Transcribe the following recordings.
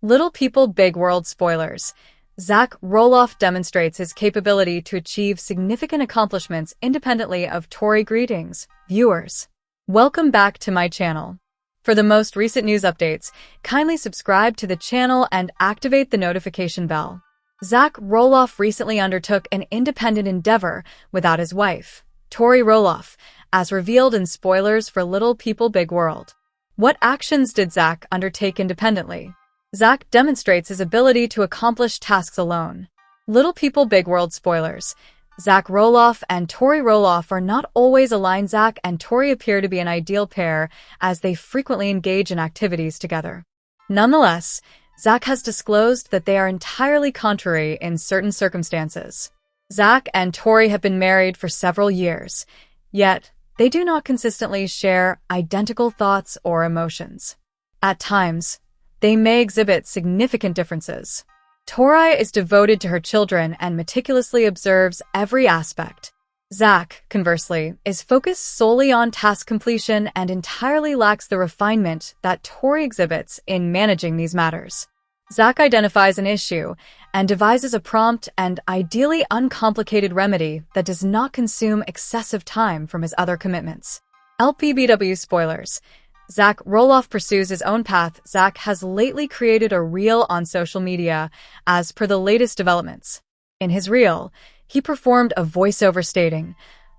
Little People Big World spoilers. Zach Roloff demonstrates his capability to achieve significant accomplishments independently of Tory. Greetings, viewers. Welcome back to my channel. For the most recent news updates, kindly subscribe to the channel and activate the notification bell. Zach Roloff recently undertook an independent endeavor without his wife, Tory Roloff, as revealed in spoilers for Little People Big World. What actions did Zach undertake independently? Zach demonstrates his ability to accomplish tasks alone. Little People Big World spoilers. Zach Roloff and Tory Roloff are not always aligned. Zach and Tory appear to be an ideal pair as they frequently engage in activities together. Nonetheless, Zach has disclosed that they are entirely contrary in certain circumstances. Zach and Tory have been married for several years, yet they do not consistently share identical thoughts or emotions. At times, they may exhibit significant differences. Tory is devoted to her children and meticulously observes every aspect. Zach, conversely, is focused solely on task completion and entirely lacks the refinement that Tory exhibits in managing these matters. Zach identifies an issue and devises a prompt and ideally uncomplicated remedy that does not consume excessive time from his other commitments. LPBW spoilers. Zach Roloff pursues his own path. Zach has lately created a reel on social media as per the latest developments. In his reel, he performed a voiceover stating,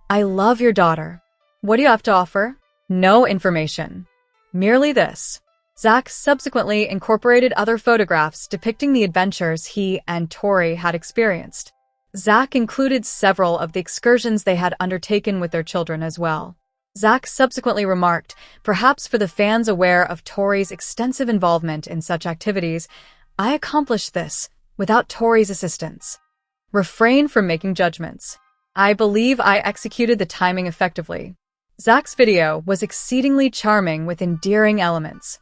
"I love your daughter. What do you have to offer? No information. Merely this." Zach subsequently incorporated other photographs depicting the adventures he and Tory had experienced. Zach included several of the excursions they had undertaken with their children as well. Zach subsequently remarked, perhaps for the fans aware of Tory's extensive involvement in such activities, "I accomplished this without Tory's assistance. Refrain from making judgments. I believe I executed the timing effectively." Zach's video was exceedingly charming with endearing elements.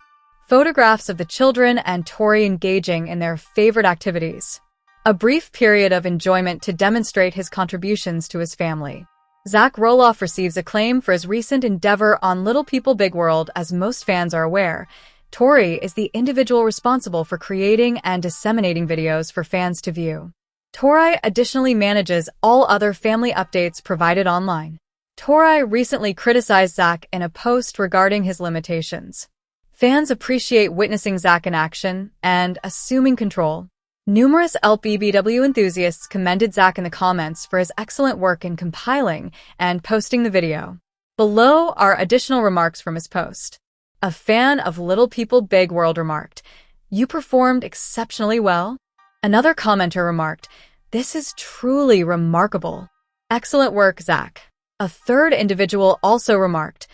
Photographs of the children and Tory engaging in their favorite activities. A brief period of enjoyment to demonstrate his contributions to his family. Zach Roloff receives acclaim for his recent endeavor on Little People Big World. As most fans are aware, Tory is the individual responsible for creating and disseminating videos for fans to view. Tory additionally manages all other family updates provided online. Tory recently criticized Zach in a post regarding his limitations. Fans appreciate witnessing Zach in action and assuming control. Numerous LPBW enthusiasts commended Zach in the comments for his excellent work in compiling and posting the video. Below are additional remarks from his post. A fan of Little People Big World remarked, "You performed exceptionally well." Another commenter remarked, "This is truly remarkable. Excellent work, Zach." A third individual also remarked,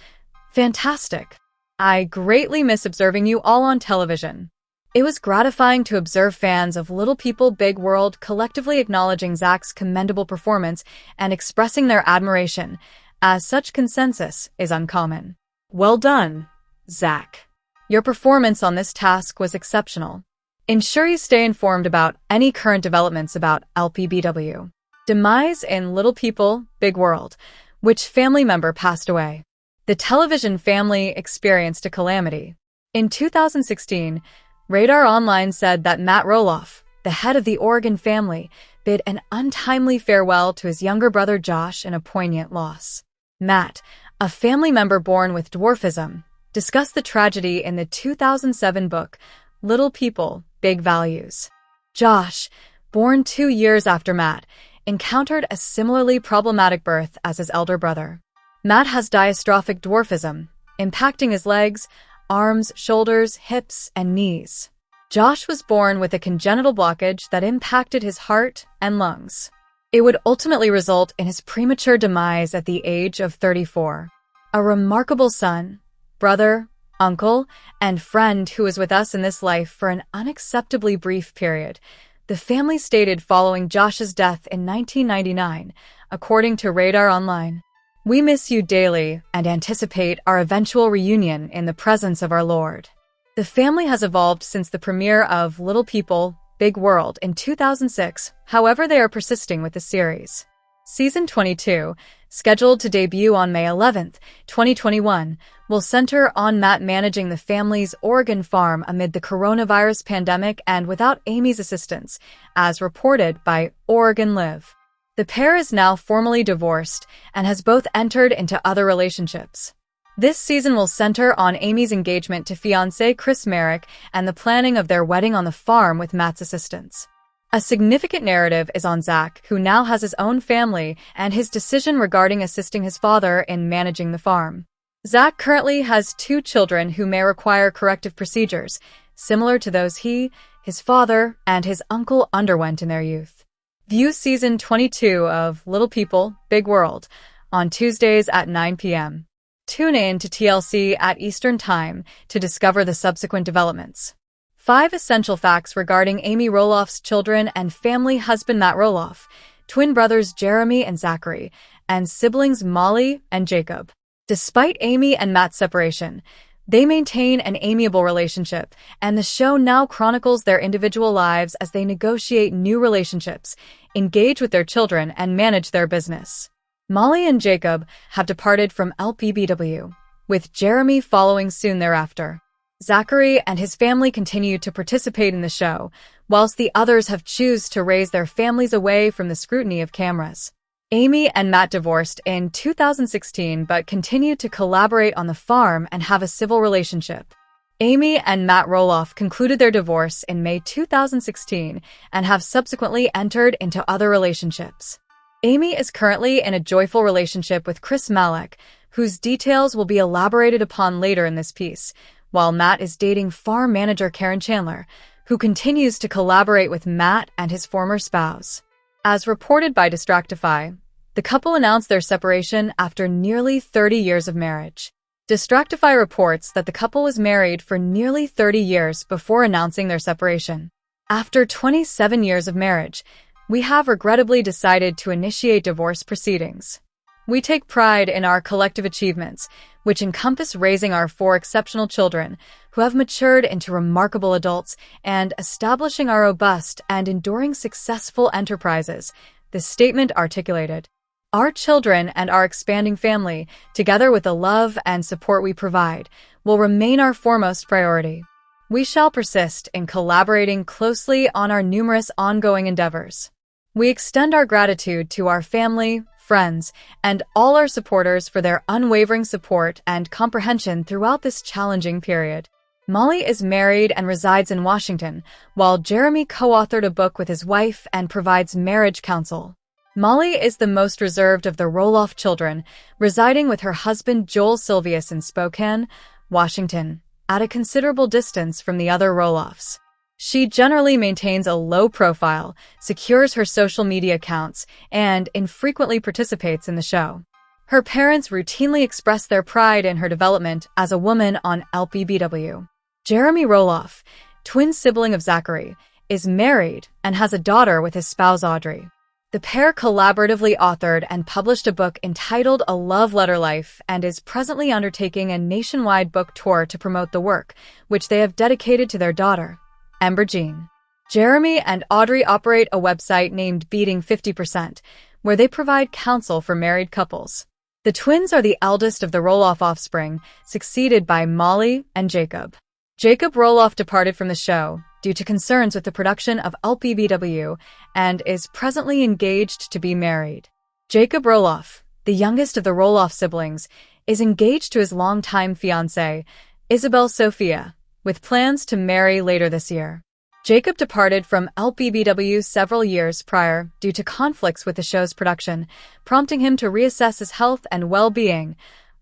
"Fantastic. I greatly miss observing you all on television." It was gratifying to observe fans of Little People Big World collectively acknowledging Zach's commendable performance and expressing their admiration, as such consensus is uncommon. Well done, Zach. Your performance on this task was exceptional. Ensure you stay informed about any current developments about LPBW. Demise in Little People Big World. Which family member passed away? The television family experienced a calamity. In 2016, Radar Online said that Matt Roloff, the head of the Oregon family, bid an untimely farewell to his younger brother Josh in a poignant loss. Matt, a family member born with dwarfism, discussed the tragedy in the 2007 book, Little People, Big Values. Josh, born 2 years after Matt, encountered a similarly problematic birth as his elder brother. Matt has dystrophic dwarfism, impacting his legs, arms, shoulders, hips, and knees. Josh was born with a congenital blockage that impacted his heart and lungs. It would ultimately result in his premature demise at the age of 34. A remarkable son, brother, uncle, and friend who was with us in this life for an unacceptably brief period, the family stated following Josh's death in 1999, according to Radar Online. "We miss you daily and anticipate our eventual reunion in the presence of our Lord." The family has evolved since the premiere of Little People, Big World in 2006, however they are persisting with the series. Season 22, scheduled to debut on May 11, 2021, will center on Matt managing the family's Oregon farm amid the coronavirus pandemic and without Amy's assistance, as reported by Oregon Live. The pair is now formally divorced and has both entered into other relationships. This season will center on Amy's engagement to fiancé Chris Merrick and the planning of their wedding on the farm with Matt's assistance. A significant narrative is on Zach, who now has his own family, and his decision regarding assisting his father in managing the farm. Zach currently has 2 children who may require corrective procedures, similar to those he, his father, and his uncle underwent in their youth. View Season 22 of Little People, Big World on Tuesdays at 9 p.m. Tune in to TLC at Eastern Time to discover the subsequent developments. 5 essential facts regarding Amy Roloff's children and family: husband Matt Roloff, twin brothers Jeremy and Zachary, and siblings Molly and Jacob. Despite Amy and Matt's separation, they maintain an amiable relationship, and the show now chronicles their individual lives as they negotiate new relationships, engage with their children, and manage their business. Molly and Jacob have departed from LPBW, with Jeremy following soon thereafter. Zachary and his family continue to participate in the show, whilst the others have chosen to raise their families away from the scrutiny of cameras. Amy and Matt divorced in 2016 but continue to collaborate on the farm and have a civil relationship. Amy and Matt Roloff concluded their divorce in May 2016 and have subsequently entered into other relationships. Amy is currently in a joyful relationship with Chris Malek, whose details will be elaborated upon later in this piece, while Matt is dating farm manager Karen Chandler, who continues to collaborate with Matt and his former spouse. As reported by Distractify, the couple announced their separation after nearly 30 years of marriage. Distractify reports that the couple was married for nearly 30 years before announcing their separation. After 27 years of marriage, we have regrettably decided to initiate divorce proceedings. We take pride in our collective achievements, which encompass raising our 4 exceptional children who have matured into remarkable adults and establishing our robust and enduring successful enterprises, the statement articulated. Our children and our expanding family, together with the love and support we provide, will remain our foremost priority. We shall persist in collaborating closely on our numerous ongoing endeavors. We extend our gratitude to our family, friends, and all our supporters for their unwavering support and comprehension throughout this challenging period. Molly is married and resides in Washington, while Jeremy co-authored a book with his wife and provides marriage counsel. Molly is the most reserved of the Roloff children, residing with her husband Joel Silvius in Spokane, Washington, at a considerable distance from the other Roloffs. She generally maintains a low profile, secures her social media accounts, and infrequently participates in the show. Her parents routinely express their pride in her development as a woman on LPBW. Jeremy Roloff, twin sibling of Zachary, is married and has a daughter with his spouse Audrey. The pair collaboratively authored and published a book entitled A Love Letter Life and is presently undertaking a nationwide book tour to promote the work, which they have dedicated to their daughter, Ember Jean. Jeremy and Audrey operate a website named Beating 50%, where they provide counsel for married couples. The twins are the eldest of the Roloff offspring, succeeded by Molly and Jacob. Jacob Roloff departed from the show due to concerns with the production of LPBW and is presently engaged to be married. Jacob Roloff, the youngest of the Roloff siblings, is engaged to his longtime fiancée, Isabel Sophia, with plans to marry later this year. Jacob departed from LPBW several years prior due to conflicts with the show's production, prompting him to reassess his health and well-being,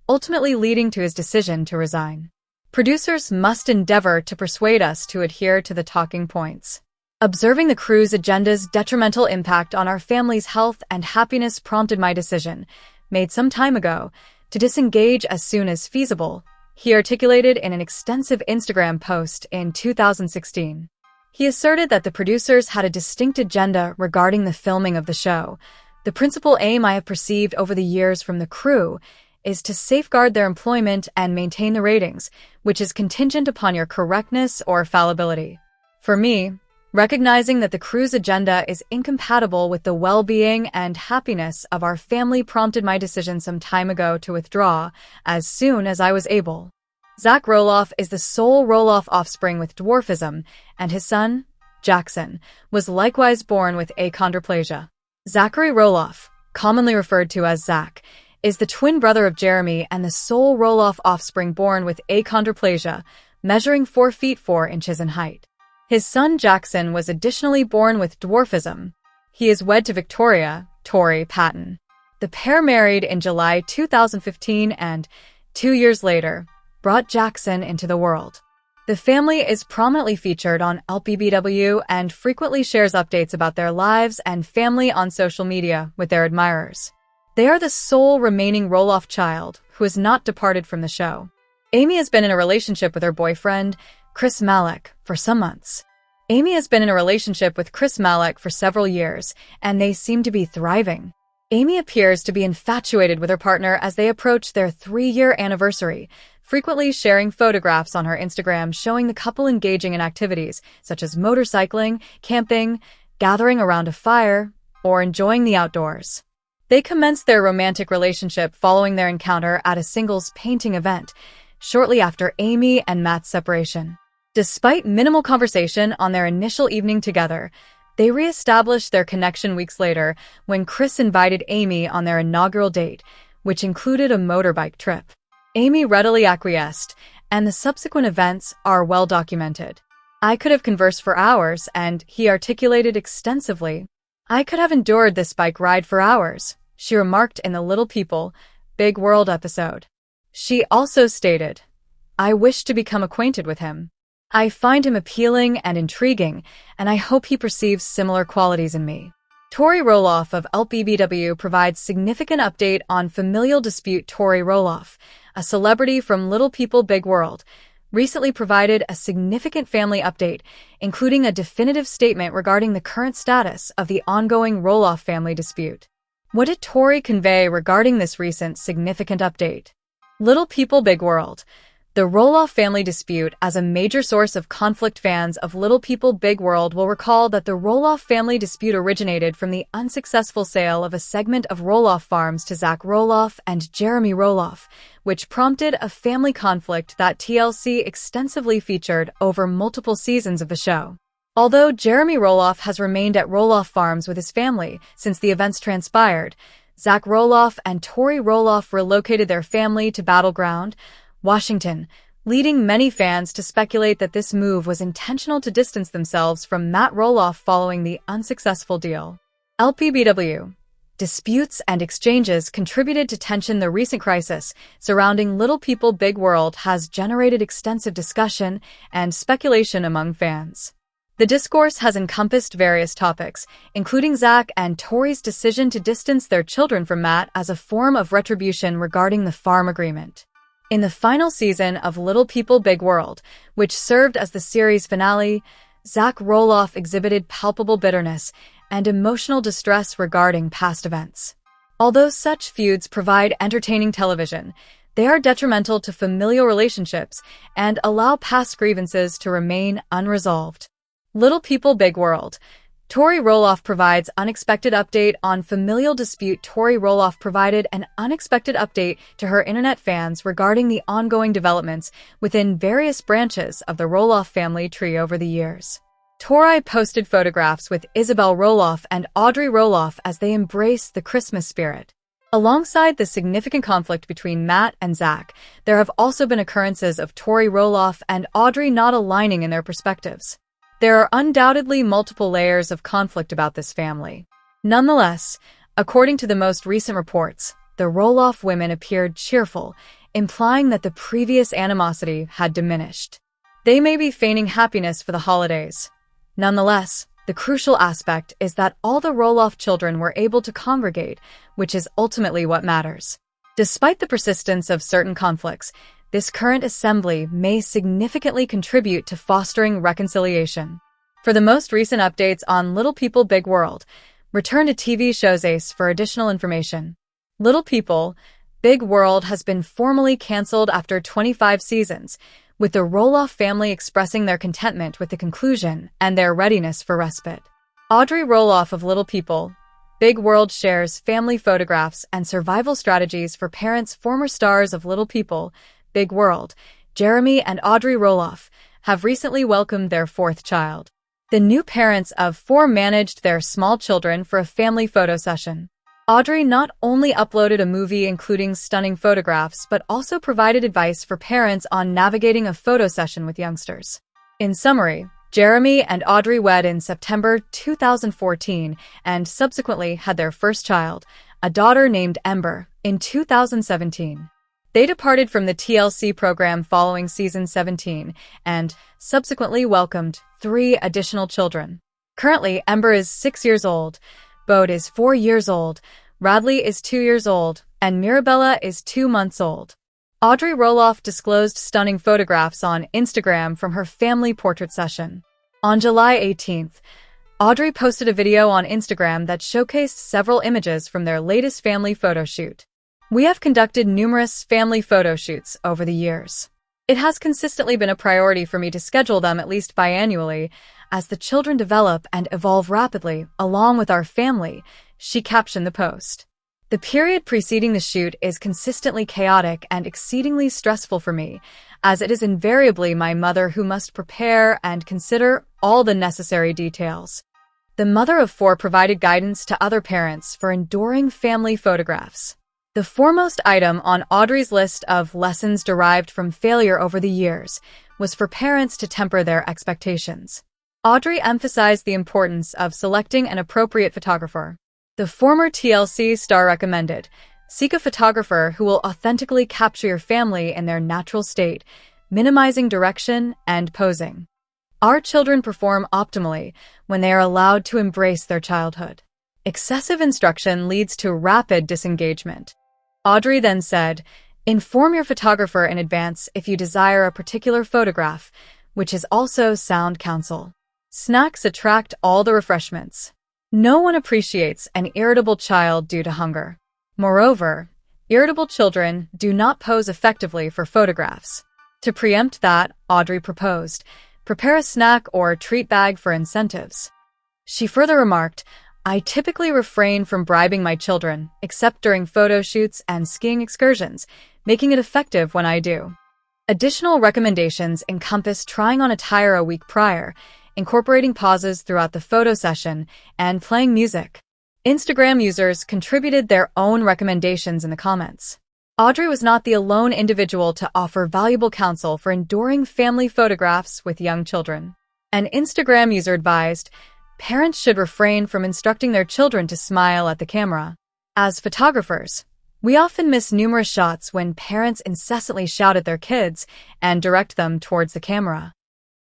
ultimately leading to his decision to resign. Producers must endeavor to persuade us to adhere to the talking points. Observing the crew's agenda's detrimental impact on our family's health and happiness prompted my decision, made some time ago, to disengage as soon as feasible, he articulated in an extensive Instagram post in 2016. He asserted that the producers had a distinct agenda regarding the filming of the show. The principal aim I have perceived over the years from the crew is to safeguard their employment and maintain the ratings, which is contingent upon your correctness or fallibility. For me, Recognizing that the crew's agenda is incompatible with the well-being and happiness of our family prompted my decision some time ago to withdraw as soon as I was able. Zach Roloff is the sole Roloff offspring with dwarfism, and his son, Jackson, was likewise born with achondroplasia. Zachary Roloff, commonly referred to as Zach, is the twin brother of Jeremy and the sole Roloff offspring born with achondroplasia, measuring 4 feet 4 inches in height. His son Jackson was additionally born with dwarfism. He is wed to Victoria, Tori Patton. The pair married in July 2015 and, 2 years later, brought Jackson into the world. The family is prominently featured on LPBW and frequently shares updates about their lives and family on social media with their admirers. They are the sole remaining Roloff child who has not departed from the show. Amy has been in a relationship with her boyfriend, Chris Malik, for some months. Amy has been in a relationship with Chris Malik for several years, and they seem to be thriving. Amy appears to be infatuated with her partner as they approach their 3-year anniversary, frequently sharing photographs on her Instagram showing the couple engaging in activities such as motorcycling, camping, gathering around a fire, or enjoying the outdoors. They commenced their romantic relationship following their encounter at a singles painting event, shortly after Amy and Matt's separation. Despite minimal conversation on their initial evening together, they re-established their connection weeks later when Chris invited Amy on their inaugural date, which included a motorbike trip. Amy readily acquiesced, and the subsequent events are well documented. "I could have conversed for hours, and he articulated extensively. I could have endured this bike ride for hours," she remarked in the Little People, Big World episode. She also stated, "I wish to become acquainted with him. I find him appealing and intriguing, and I hope he perceives similar qualities in me." Tori Roloff of LPBW provides significant update on familial dispute. Tori Roloff, a celebrity from Little People Big World, recently provided a significant family update, including a definitive statement regarding the current status of the ongoing Roloff family dispute. What did Tori convey regarding this recent significant update? Little People Big World. The Roloff family dispute, as a major source of conflict. Fans of Little People Big World will recall that the Roloff family dispute originated from the unsuccessful sale of a segment of Roloff Farms to Zach Roloff and Jeremy Roloff, which prompted a family conflict that TLC extensively featured over multiple seasons of the show. Although Jeremy Roloff has remained at Roloff Farms with his family since the events transpired, Zach Roloff and Tori Roloff relocated their family to Battleground, Washington, leading many fans to speculate that this move was intentional to distance themselves from Matt Roloff following the unsuccessful deal. LPBW. Disputes and exchanges contributed to tension. The recent crisis surrounding Little People Big World has generated extensive discussion and speculation among fans. The discourse has encompassed various topics, including Zach and Tori's decision to distance their children from Matt as a form of retribution regarding the farm agreement. In the final season of Little People Big World, which served as the series finale, Zach Roloff exhibited palpable bitterness and emotional distress regarding past events. Although such feuds provide entertaining television, they are detrimental to familial relationships and allow past grievances to remain unresolved. Little People Big World. Tori Roloff provides unexpected update on familial dispute. Tori Roloff provided an unexpected update to her internet fans regarding the ongoing developments within various branches of the Roloff family tree over the years. Tori posted photographs with Isabel Roloff and Audrey Roloff as they embrace the Christmas spirit. Alongside the significant conflict between Matt and Zach, there have also been occurrences of Tori Roloff and Audrey not aligning in their perspectives. There are undoubtedly multiple layers of conflict about this family. Nonetheless, according to the most recent reports, the Roloff women appeared cheerful, implying that the previous animosity had diminished. They may be feigning happiness for the holidays. Nonetheless, the crucial aspect is that all the Roloff children were able to congregate, which is ultimately what matters. Despite the persistence of certain conflicts, this current assembly may significantly contribute to fostering reconciliation. For the most recent updates on Little People Big World, return to TV shows Ace for additional information. Little People Big World has been formally canceled after 25 seasons, with the Roloff family expressing their contentment with the conclusion and their readiness for respite. Audrey Roloff of Little People, Big World shares family photographs and survival strategies for parents. Former stars of Little People, Big World, Jeremy and Audrey Roloff, have recently welcomed their fourth child. The new parents of four managed their small children for a family photo session. Audrey not only uploaded a movie including stunning photographs but also provided advice for parents on navigating a photo session with youngsters. In summary, Jeremy and Audrey wed in September 2014 and subsequently had their first child, a daughter named Ember, in 2017. They departed from the TLC program following season 17 and subsequently welcomed 3 additional children. Currently, Ember is 6 years old, Bode is 4 years old, Radley is 2 years old, and Mirabella is 2 months old. Audrey Roloff disclosed stunning photographs on Instagram from her family portrait session. On July 18th, Audrey posted a video on Instagram that showcased several images from their latest family photo shoot. "We have conducted numerous family photo shoots over the years. It has consistently been a priority for me to schedule them at least biannually, as the children develop and evolve rapidly along with our family," she captioned the post. "The period preceding the shoot is consistently chaotic and exceedingly stressful for me, as it is invariably my mother who must prepare and consider all the necessary details." The mother of 4 provided guidance to other parents for enduring family photographs. The foremost item on Audrey's list of lessons derived from failure over the years was for parents to temper their expectations. Audrey emphasized the importance of selecting an appropriate photographer. The former TLC star recommended, "Seek a photographer who will authentically capture your family in their natural state, minimizing direction and posing. Our children perform optimally when they are allowed to embrace their childhood. Excessive instruction leads to rapid disengagement." Audrey then said, "Inform your photographer in advance if you desire a particular photograph, which is also sound counsel. Snacks attract all the refreshments. No one appreciates an irritable child due to hunger. Moreover, irritable children do not pose effectively for photographs." To preempt that, Audrey proposed, "Prepare a snack or treat bag for incentives." She further remarked, "I typically refrain from bribing my children, except during photo shoots and skiing excursions, making it effective when I do." Additional recommendations encompass trying on attire a week prior, incorporating pauses throughout the photo session, and playing music. Instagram users contributed their own recommendations in the comments. Audrey was not the alone individual to offer valuable counsel for enduring family photographs with young children. An Instagram user advised, "Parents should refrain from instructing their children to smile at the camera. As photographers, we often miss numerous shots when parents incessantly shout at their kids and direct them towards the camera."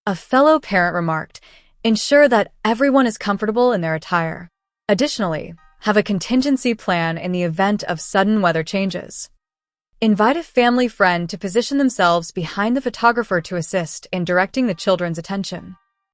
A fellow parent remarked, "Ensure that everyone is comfortable in their attire. Additionally, have a contingency plan in the event of sudden weather changes. Invite a family friend to position themselves behind the photographer to assist in directing the children's attention."